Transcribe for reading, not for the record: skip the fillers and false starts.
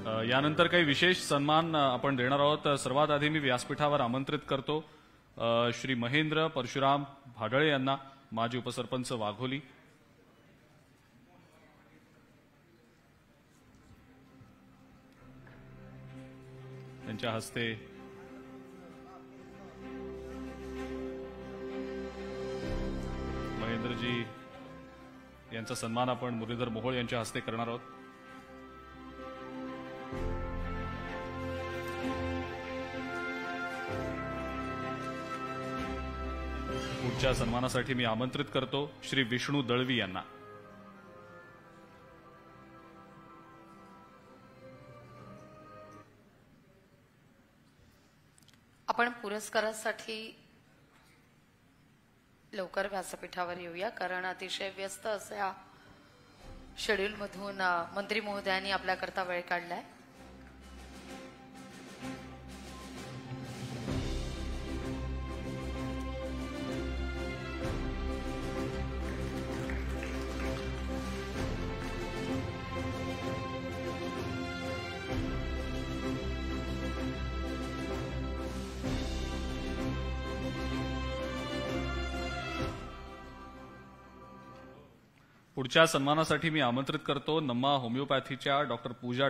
यानंतर काही विशेष सन्मान आपण देणार आहोत। सर्वात आधी मी व्यासपीठावर आमंत्रित करतो श्री महेंद्र परशुराम भाडळे यांना, माजी उपसरपंच वाघोली। त्यांच्या हस्ते महेंद्रजी यांचा सन्मान आपण मुरलीधर मोहोळ यांच्या हस्ते करणार आहोत। पुढच्या सन्मानासाठी मी आमंत्रित करतो श्री विष्णू दळवी यांना। आपण पुरस्कारासाठी लवकर व्यासपीठावर येऊया, कारण अतिशय व्यस्त अशा शेड्यूल मधून मंत्री महोदयांनी आपल्याकरता वेळ काढलाय। पुढच्या सन्मानासाठी मी आमंत्रित करतो नम्मा होमिओपॅथीच्या डॉक्टर पूजा